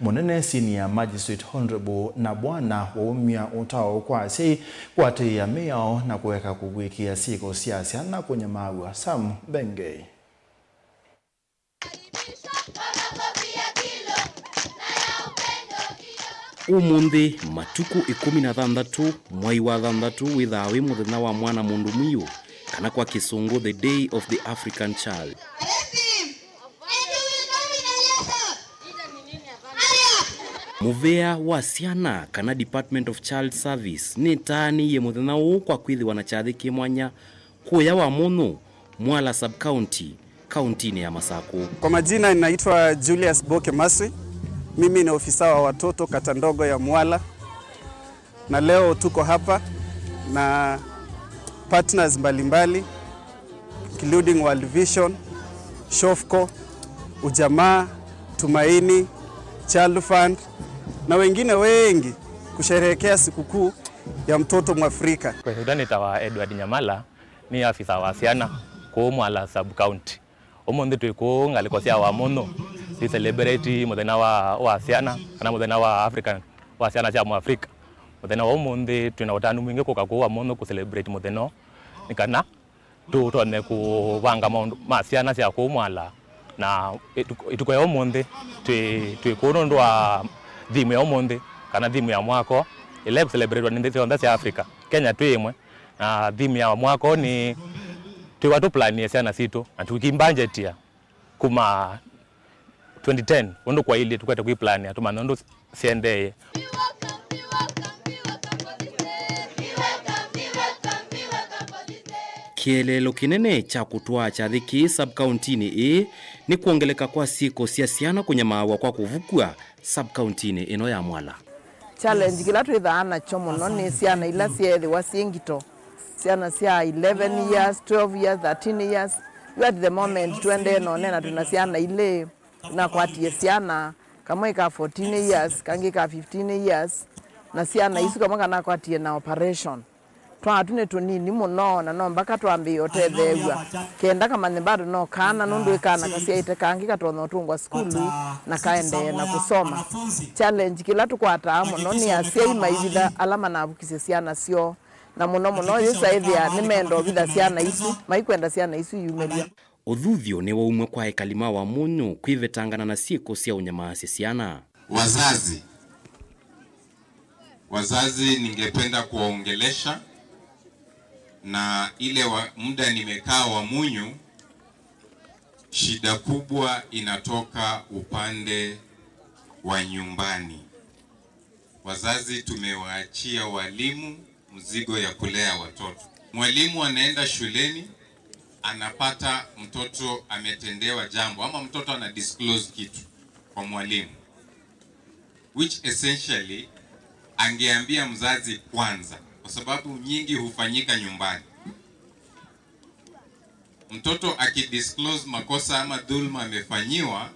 munene senior magistrate honorable na bwana waumia utao kwa sei kwati ya miao na kuweka kugwikia siku siasa na kwenye mawa Sam Bengei. Umuthi matuku 16 mwai wa 6 withawi muthenya wa mwana mundu mwiu kana kwa kisungu the day of the African child. Muvea wa Ciana kana Department of Child Service ni tani ye muthenya u kwa kwithiwa na chathi kimwanya kuya wa Munu Mwala sub county kaunti ya Masako. Kwa majina ninaitwa Julius Boke Maswi. Mimi ni ofisa wa watoto kata ndogo ya Mwala, na leo tuko hapa na partners mbalimbali including World Vision, Shofco, Ujamaa, Tumaini, Child Fund na wengine wengi kusherehekea sikukuu ya mtoto Mwafrika. Kwa hiyo nitawa Edward Nyamala ni afisa wa Ciana kwa Mwala sub county. Omonde tuko ngalikosia wa Mono si celebrate muthenya wa Ciana kana muthenya wa African wa Ciana cia Mwafrika. Muthenya wa Omonde tuna utanu mwingi kuka kwa Mono ku celebrate muthenya nikana tutone kuvanga maundu ma Ciana cia kwa Mwala na ituko ya Omonde twikundwa thimu ya Omonde kana thimu ya mwako ile celebrate ni nthi cia Africa. Kenya twimwe na thimu ya mwako ni tuwatu plan ya Ciana situ na tukimbanjetia kuma 2010 ndo kwa ile tukwete ku plan ya tumana ndo siendeye. Kielelo kinene cha kutwa cha thiki sub county ni kuongeleka kwa siko cia ciana kwenye mawa kwa kuvukua sub county ino ya Mwala. Challenge kila twithana chomo no ni ciana ila ciethi wa ciengito ciana cia 11 years 12 years 13 years at the moment twende no nena tuna ciana ile na kwatie ciana kama ika 14 years kangi ka 15 years na ciana isu kama kana kwatie na operation twatune tunini muno na no mbaka twambi otethewa kenda kama nembado no kana nundu ikana kasia ite kangi katono tungwa skulu na kaende na kusoma. Challenge kila tukwata muno ni asia imaithitha alama na abukise ciana cio na muno yisaithia ni mendo bitha ciana isu maikwenda ciana isu yumeria. Uthuthio ni waumwe kwa ekalima wa Munyu kwivetangana na sieko cia unyamasi ciana. Wazazi ningependa kuwaongelesha na ile muda nimekaa wa Munyu, shida kubwa inatoka upande wa nyumbani. Wazazi tumewaachia walimu mzigo ya kulea watoto. Mwalimu anaenda shuleni, anapata mtoto ametendewa jambo ama mtoto ana disclose kitu kwa mwalimu, which essentially angeambia mzazi kwanza, kwa sababu nyingi hufanyika nyumbani. Mtoto akidisclose makosa ama dhulma amefanyiwa,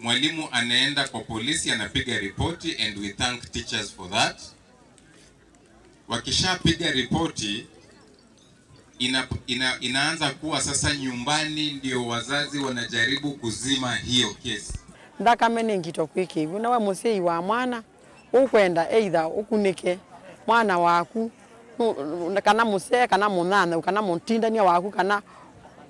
mwalimu anaenda kwa polisi, anapiga ripoti, and we thank teachers for that. Wakishapiga ripoti, inaanza kuwa sasa nyumbani ndio wazazi wanajaribu kuzima hiyo kesi. Ndakamene ngito kwiki buna wa musei wa mwana ukwenda either ukunike mwana waku kana musee kana munana kana muntindania waku kana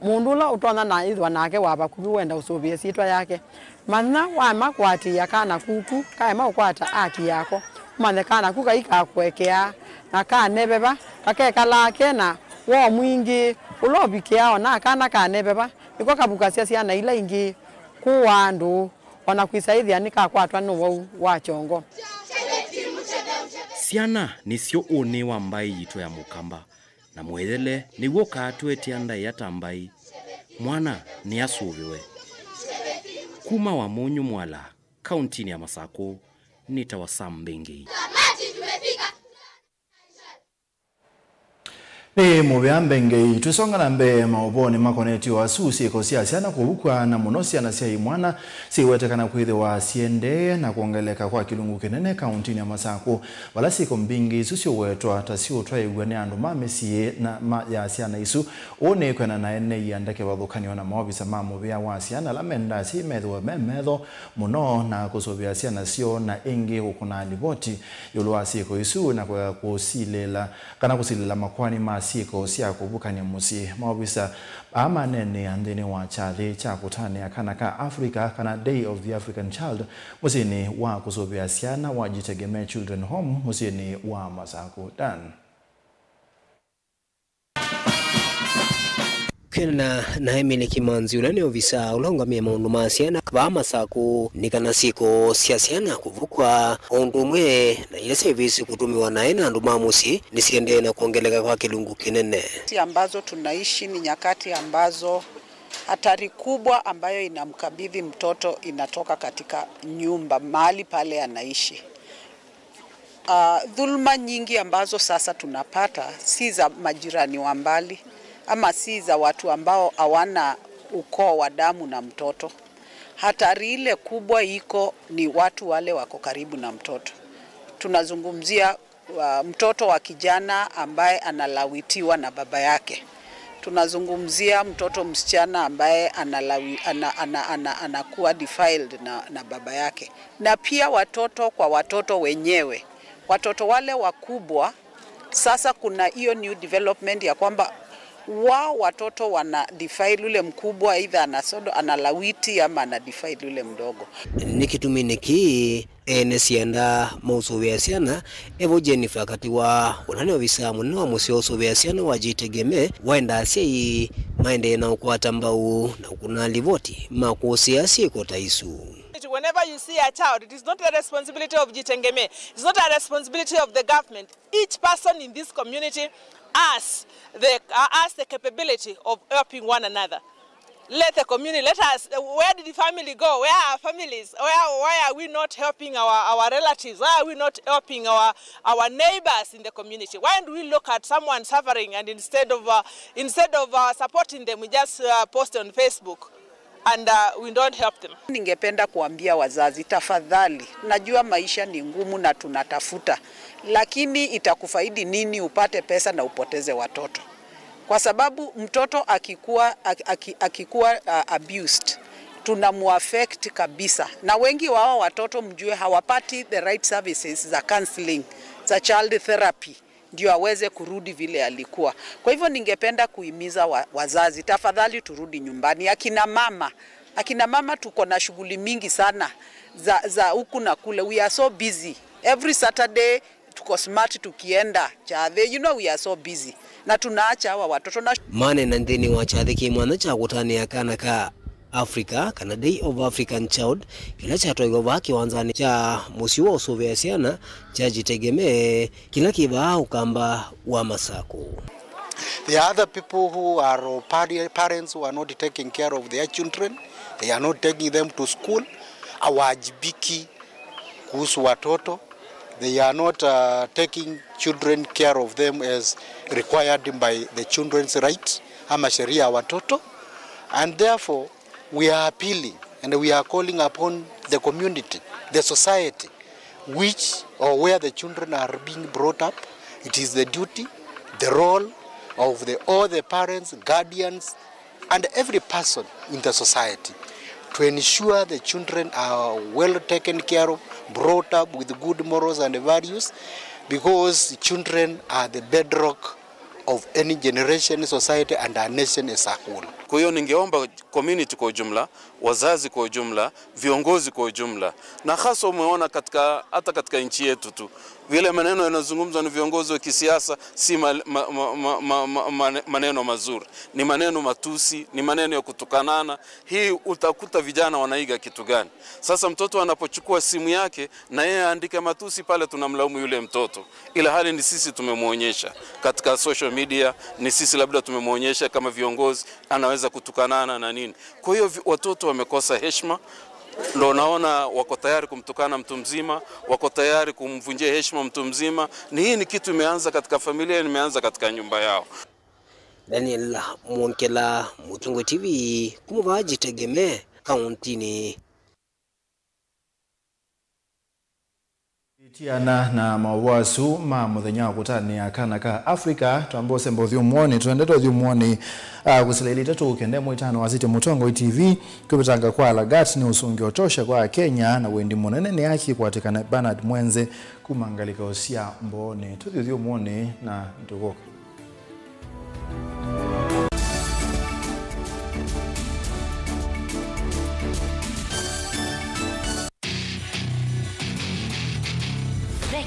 mundula utona na idwa nake waba kubi wenda usubie sitwa yake manna wa makwati yakana kuku kaema ukwata aki yako mane kana kuka ikakwekea na kanebeba kakeka lake na wo mwingi ulobikiao na kana kanebeba iko kabukasia siana ila ingi kuwandu ona kwisaithia nikakwatwa no wa chongo. Ciana nicio une wa mbai yitwa ya mukamba na mwethele niguo katwetia ndai ya tambai mwana ni asuviwe kuma wa Munyu Mwala kaunti ya Masako nitawa Sambingi. Ni mubyambenge tusonga na mbe maoboni makoneti wa susi ko siasa kubukwa na munosi anasia imwana siwetekana kwithiwa siende na kuongeleka kwa kilungu kinene kaunti ya Masako wala siko mbingi susio wetwa tasio twaigwa ni andu mamesie na ya siana isu one kwena na ene yandake wathukani ona mobisa mamubya wa siana lamenda si medho memedho muno na kusobya siana sio na ingi ukuna liboti yulwa siko isu na kwa kusilela kana kusilela makwani siko sia kubukanya musi mawisa amanene andene wa chale cha kutane akana ka Africa kana Day of the African Child musini wa kusobya siana wa Jitegemee Children Home musini wa Masako Dan Kena na Emile Kimanzi ulani ofisa ulongamia maundu masiana kwa Masako nikana siko siasiana kuvukwa ondumwe na ile service kutumiwa na ena andu mamusi nisiende na kuongeleka kwa kilungu kinene. Ambazo tunaishi ni nyakati ambazo hatari kubwa ambayo inamkabidhi mtoto inatoka katika nyumba mahali pale anaishi. Dhulma nyingi ambazo sasa tunapata si za majirani wa mbali ama si za watu ambao hawana ukoo wa damu na mtoto. Hatari ile kubwa iko ni watu wale wako karibu na mtoto. Tunazungumzia mtoto wa kijana ambaye analawitiwa na baba yake. Tunazungumzia mtoto msichana ambaye anakuwa defiled na baba yake. Na pia watoto kwa watoto wenyewe. Watoto wale wakubwa sasa kuna hiyo new development ya kwamba watoto wana defile ule mkubwa either analawiti ama ana defile ule mdogo. Nikitumini nesienda mausubya siana evo Jennifer kati wa unani ofisa munene wa musio usubya siana wa Jitegemee waenda sei maende na ukwata mbau na kuna livoti makusia siko taisu. Whenever you see a child, it is not the responsibility of Jitegemee. It's not a responsibility of the government. Each person in this community has the capability of helping one another. Let the community, let us, where did the family go? Where are our families? Why are we not helping our relatives? Why are we not helping our neighbors in the community? Why do we look at someone suffering and instead of supporting them, we just post on Facebook? And we don't help them. Ningependa kuambia wazazi tafadhali, najua maisha ni ngumu na tunatafuta, lakini itakufaidi nini upate pesa na upoteze watoto? Kwa sababu mtoto akikuwa abused, tunamuaffect kabisa. Na wengi wao watoto mjue hawapati the right services za counseling, za child therapy, ndio aweze kurudi vile alikuwa. Kwa hivyo ningependa kuhimiza wazazi tafadhali turudi nyumbani. Akina mama tuko na shughuli mingi sana za huku na kule. We are so busy. Every Saturday tuko smart tukienda Chadhe. You know we are so busy. Na tunaacha hawa watoto na mane na ndeni wa Chadhe kimwana cha kutania kana ka Africa kana Day of African Child kila cha toigo baki wanzani cha musio usubya siana cha Jitegemee kila kiba ukamba wa Masako. There are other people who are parents who are not taking care of their children. They are not taking them to school. Hawajibiki kuhusu watoto. They are not taking children care of them as required by the children's rights ama sheria ya watoto. And therefore, we are appealing and we are calling upon the community, the society, where the children are being brought up. It is the duty, the role of all the parents, guardians, and every person in the society to ensure the children are well taken care of, brought up with good morals and values, because children are the bedrock of any generation, society, and our nation as a whole. Kwa hiyo ningeomba community kwa ujumla, wazazi kwa ujumla, viongozi kwa ujumla, na hasa umeona hata katika nchi yetu tu vile maneno yanazungumzwa na viongozi wa kisiasa si maneno mazuri, ni maneno matusi, ni maneno ya kutukanana. Hii utakuta vijana wanaiga kitu gani? Sasa mtoto anapochukua simu yake na yeye aandike matusi pale, tunamlaumu yule mtoto, ila hali ni sisi tumemuonyesha katika social media, ni sisi labda tumemuonyesha kama viongozi anaweza kutukanana na nini. Kwa hiyo watoto wamekosa heshima. Ndio naona wako tayari kumtukana mtu mzima, wako tayari kumvunjia heshima mtu mzima. Hii ni kitu imeanza katika familia, imeanza katika nyumba yao. Daniel Mwonkela, Mutungo TV, kumuvaji Tegeme, kauntini. Tiana na mawasu ma muthenya kutani akana ka Africa twambose mbothu mwoni twendetwa thu mwoni kusilaili tatu kende mwitano wazite Mutongo TV kubitanga kwa Lagat ni usungi otosha kwa Kenya na wendi munene ni haki kwatikana Bernard Mwenze kumangalika osia mbone tuthu mwoni na ndugoka.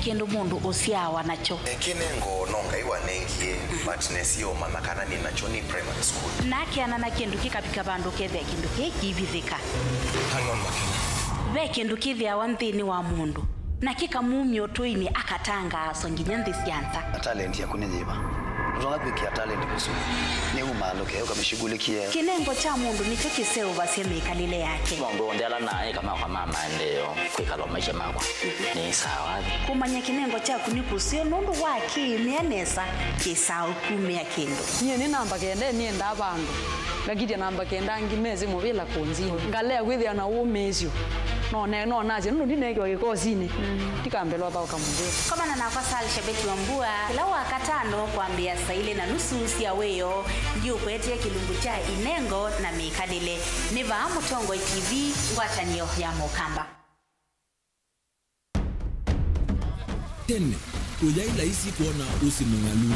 Kendo mundu osiawa nacho ekinengo nonga iwanengie but nesio mama kana ni nacho ni primary school nakiana na kendo kikapika bandu kethe kendo kikibithika hang on makina ve kendo kithia wanthini wa mundu na kikamumyo toini akatanga songinya ndisianza talent ya kunyiba Uzonga kuikia talent kusudi ni umaloke ukamishughulikia kinengo cha mundu nicho kiseo baseme ikalile yake mambo ndela naye kama kwa mama ndio kwikalo maisha makwa ni sawa kumanya kinengo cha kunikusio nundu waki mianesa kisao kumia kendo niye ni namba kende ni enda bandu ngakiti namba kenda ngimeze mubila konzi ngale kwithia na umezio no naje nundu ndineke wakikozini tikambelwa ba ukamubira kama na nafasali shabeti wambua kila wakatano kuambia saile na nusu sia weyo ndio kwetia kilungu cha inengo na mikadile niva Mutongo TV ngwatanio ya Mukamba tene ujaila isi kuona usimungalu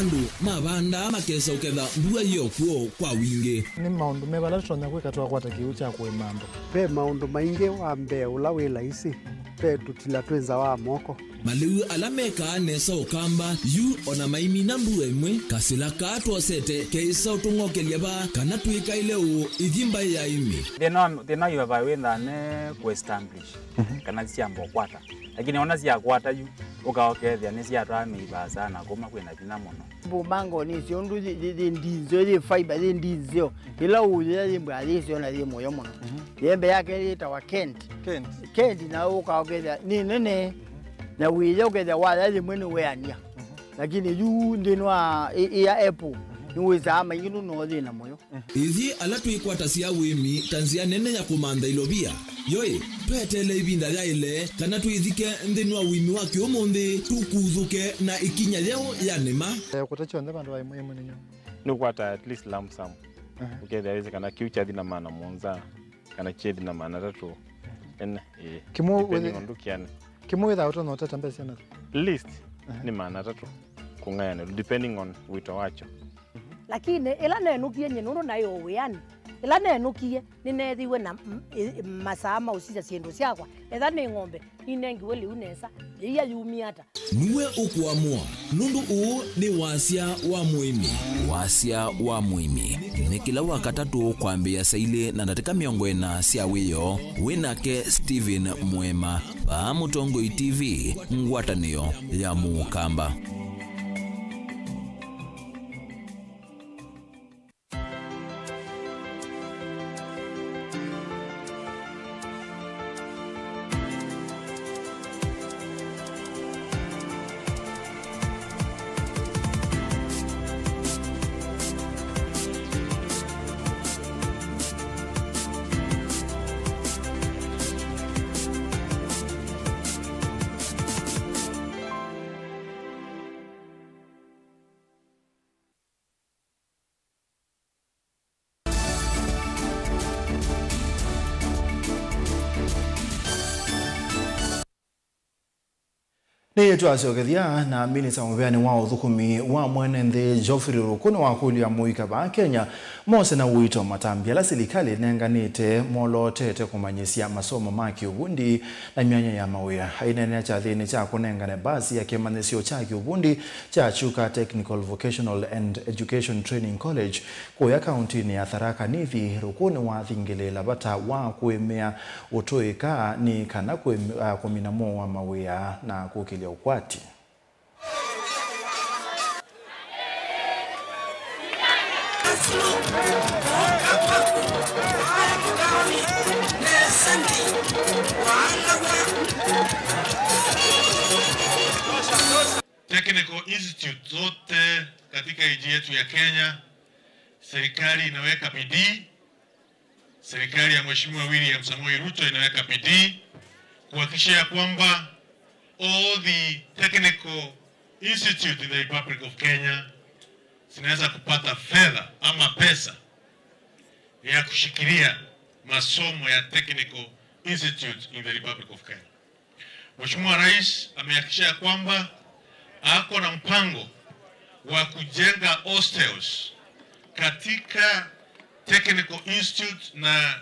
andu mabanda makesa uketha mbua hiyo kuo kwa wingi ni maundu mebala tonya kweka twakwata kiu cha kwemando pe maundu maingi wa mbe ula wila isi pe tutila twenza wa moko maliu alameka nesa ukamba yu ona maimi na mbua imwe kasila katwa sete keisa utungokelia ba kana tuika ile u ithimba ya imi they know you have a way ne ku establish kana siambo kwata lakini ona sia kwata yu ukaokethia ni sia twamiba sana kuma kwena bina muno bumango ni siondu ndizo ile fiber ile ndizo ila uye mbwa ile na ile moyo muno yembe yake ile tawa Kent na ukaokethia ni nene na wile ukethia wala ile mwene weania lakini yu ndinwa ya Apple niweza ama yinu no thina moyo ithi ala twikwata cia wimi tanzia nene ya kumanda ilobia yoi twetele ibinda ya ile kana twithike nthini wa wimi wa kiumuthi tukuthuke na ikinya leo ya nema kutachonde bandu wa muhimu ninyo ni kwata at least lump sum ukethia hizi kana kiucha thina maana monza kana chethi na maana tatu en kimu ndukiane kimu without no tatambesa na list ni maana tatu kungayana depending on wito wacho lakini ila nenu kienye nuru nayo uyani ila nenukie ninethiwe na masama usija siendo syakwa etha ni ng'ombe inengiwe liu nesa iya yumia hata niwe ukuamua nundu uu ni wasia wa muimi. Wasia wa muimi ni kila wakatatu kwambia saile na ndatika miongo ena sia wiyo winake Steven Mwema pa Mutongoi TV ngwatanio ya Mukamba. Ni tuasiogethia na minisa mubeani wa uthukumi wa mwenende Geoffrey Rukuni wa kulia muika ba Kenya mose na wito matambia la serikali nenganite molotete kumanyisia masomo maki ubundi na myanya ya mawia hainene cha thini cha kunengane basi ya kemanisio cha ubundi cha Chuka Technical Vocational and Education Training College kwa kaunti ni ya Tharaka Nithi. Rukuni wa thingilela bata wa kuemea utoeka ni kana kuminamo wa mawia na kukilia ukwati. Technical Institute zote katika nchi yetu ya Kenya, serikali inaweka bidii, serikali ya Mheshimiwa William Samoei Ruto inaweka bidii kuhakikisha kwamba all the technical institute in the Republic of Kenya zinaweza kupata fedha ama pesa ya kushikilia masomo ya technical institute in the Republic of Kenya. Mheshimiwa Rais amehakikisha kwamba ako na mpango wa kujenga hostels katika technical institute na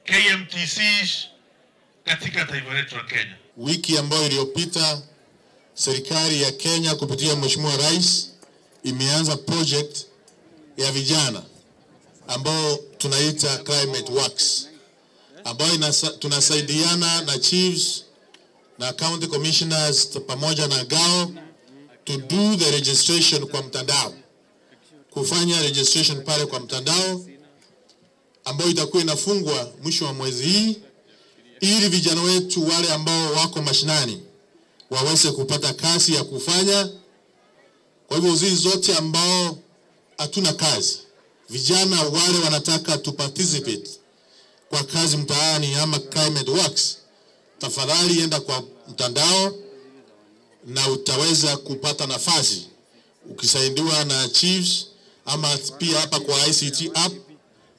KMTCs katika taifa letu la Kenya. Wiki ambayo iliyopita serikali ya Kenya kupitia Mheshimiwa Rais imeanza project ya vijana ambao tunaita Climate Works, ambayo tunasaidiana na chiefs na county commissioners pamoja na GAO to do the registration kwa mtandao, kufanya registration pale kwa mtandao ambayo itakuwa inafungwa mwisho wa mwezi hii, ili vijana wetu wale ambao wako mashinani waweze kupata kazi ya kufanya. Kwa hivyo zizi zote ambao hatuna kazi, vijana wale wanataka to participate kwa kazi mtaani ama Climate Works, tafadhali enda kwa mtandao na utaweza kupata nafasi ukisaidiwa na chiefs ama pia hapa kwa ICT app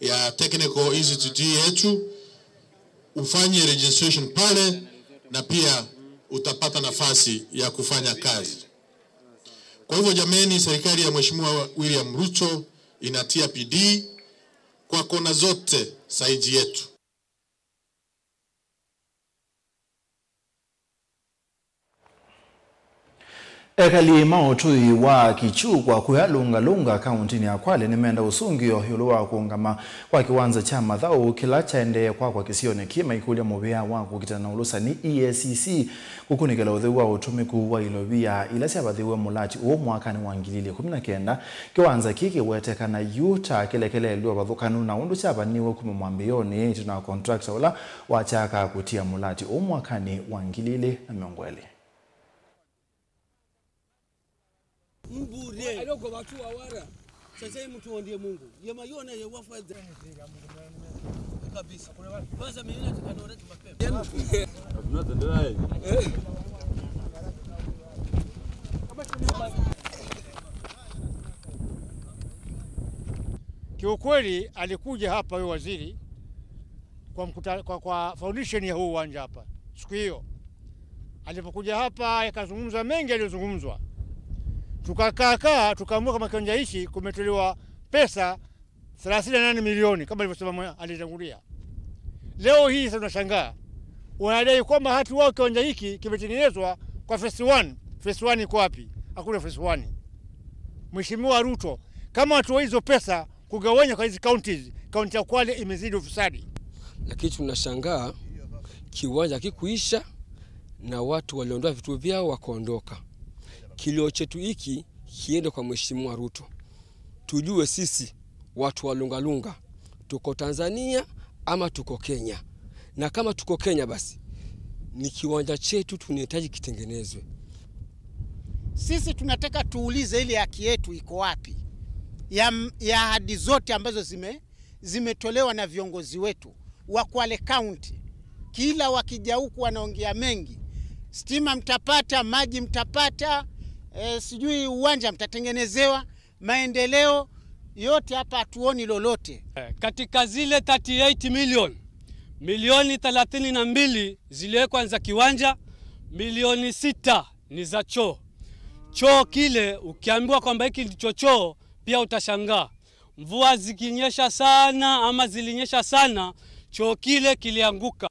ya Technical Institute yetu. Ufanye registration pale na pia utapata nafasi ya kufanya kazi. Kwa hivyo jameni, serikali ya Mheshimiwa William Ruto inatia bidii kwa kona zote saidi yetu. Ekali maotui wa Kichukwa kuyalunga kauntini ya Kwale nimeenda usungio yuluwa kuungama kwa kiwanza cha mathau kila chaende kwa kisione kima ikulia mubea wa kukitana ulusa ni EACC kukunikela uthiu wa utumiku wa ilobia ila siabathiwe mulati uo mwakani wa 2019 kiwanza kiki wetekana yuta kile liwa bathukanu na undu chabaniwe kumamwambioni tuna contractor ula wachaka kutia mulati uo mwakani wa 2020. Mbure aloko watu wawara sasa mtu ndiye Mungu yema yona ya wafadha kabisa kwanza mimi nataka mapema tunatendea kiukweli alikuja hapa huyo waziri kwa foundation ya huu uwanja hapa. Siku hiyo alipokuja hapa akazungumza mengi aliyozungumzwa. Tukakaa tukaamua kama kiwanja hichi kumetolewa pesa 38 milioni kama alivyosema alitangulia. Leo hii sasa tunashangaa. Wanadai kwamba hatu wao kiwanja hiki kimetengenezwa kwa phase 1. Phase 1 iko wapi? Hakuna phase 1. Mheshimiwa Ruto, kama watu hizo pesa kugawanya kwa hizi counties, kaunti ya Kwale imezidi ufisadi. Lakini tunashangaa kiwanja kikuisha na watu waliondoa vitu vyao wakaondoka. Kilio chetu hiki kiende kwa Mheshimiwa Ruto. Tujue sisi watu wa Lungalunga tuko Tanzania ama tuko Kenya. Na kama tuko Kenya basi ni kiwanja chetu tunahitaji kitengenezwe. Sisi tunataka tuulize ile haki yetu iko wapi? Ya ahadi zote ambazo zimetolewa na viongozi wetu wa Kwale County. Kila wakija huku wanaongea mengi. Stima mtapata, maji mtapata, sijui uwanja mtatengenezewa, maendeleo yote hapa hatuoni lolote. Katika zile 38 milioni 32 ziliwekwa za kiwanja, milioni 6 ni za choo. Choo kile ukiambiwa kwamba hiki ndicho choo pia utashangaa. Mvua zikinyesha sana ama zilinyesha sana, choo kile kilianguka.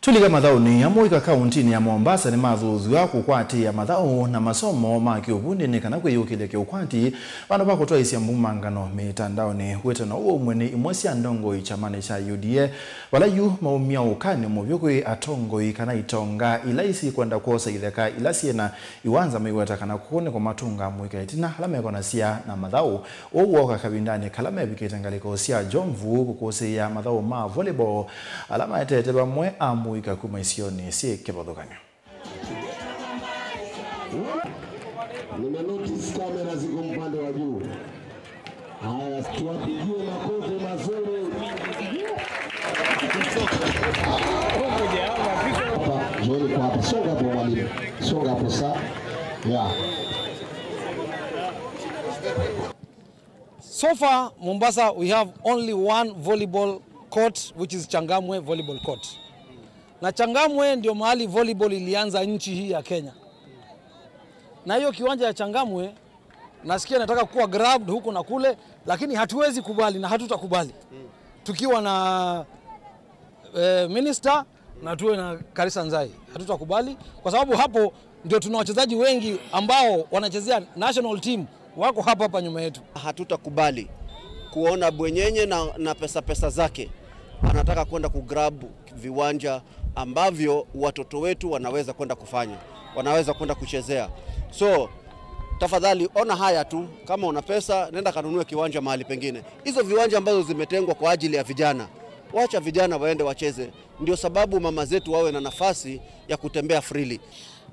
Tuliga mathao ni amoika kaunti ya Mombasa ni mathuzu ya kukwati ya mathao na masomo ma kiubundi ni kana kwiyukile kiukwati bano bakutwa isia mbumangano mitandao ni wetana uo mwene imwesia ndongo ichamane cha UDA wala yu maumia ukani mubyukwe atongo ikana itonga ilaisi kwenda kuosa itheka ilasiena iwanza maiwata kana kuone kwa matunga mwika itina alame kona sia na mathao uwoka kabindani kalame biketangaliko sia jomvu kukose ya mathao ma volleyball alama etete bamwe muika kumaisioni si kebodokanya. Nimenotice kamera ziko mpande wa juu. Haya, tuwapigie makofi mazuri. Hapa, Joel kwa hapa. Songa hapo mwalimu. Songa hapo saa. Yeah. So far, Mombasa, we have only one volleyball court, which is Changamwe Volleyball Court. Na Changamwe ndio mahali volleyball ilianza nchi hii ya Kenya. Na hiyo kiwanja ya Changamwe nasikia nataka kuwa grabbed huku na kule, lakini hatuwezi kubali na hatutakubali. Tukiwa na minister na tuwe na Karisa Nzai, hatutakubali kwa sababu hapo ndio tuna wachezaji wengi ambao wanachezea national team wako hapa nyuma yetu. Hatutakubali kuona bwenyenye na pesa zake anataka kwenda kugrab viwanja ambavyo watoto wetu wanaweza kwenda kufanya, wanaweza kwenda kuchezea. So tafadhali ona haya tu, kama una pesa nenda kanunue kiwanja mahali pengine. Hizo viwanja ambazo zimetengwa kwa ajili ya vijana, wacha vijana waende wacheze. Ndio sababu mama zetu wawe na nafasi ya kutembea freely.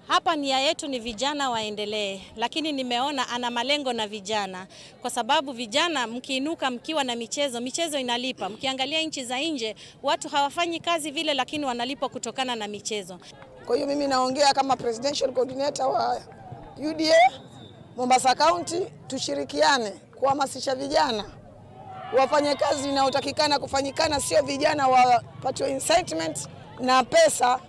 Hapa nia yetu ni vijana waendelee, lakini nimeona ana malengo na vijana. Kwa sababu vijana mkiinuka mkiwa na michezo inalipa. Mkiangalia nchi za nje, watu hawafanyi kazi vile lakini wanalipwa kutokana na michezo. Kwa hiyo mimi naongea kama presidential coordinator wa UDA Mombasa County, tushirikiane kuhamasisha vijana wafanye kazi inayotakikana kufanyikana, sio vijana wapatiwe incitement na pesa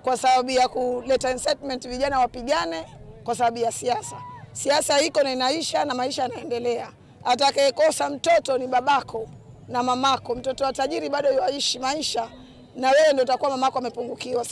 kwa sababu ya kuleta incitement vijana wapigane kwa sababu ya siasa. Siasa iko na inaisha na maisha yanaendelea. Atakayekosa mtoto ni babako na mamako. Mtoto wa tajiri bado yuaishi maisha na wewe ndio utakuwa mamako amepungukiwa.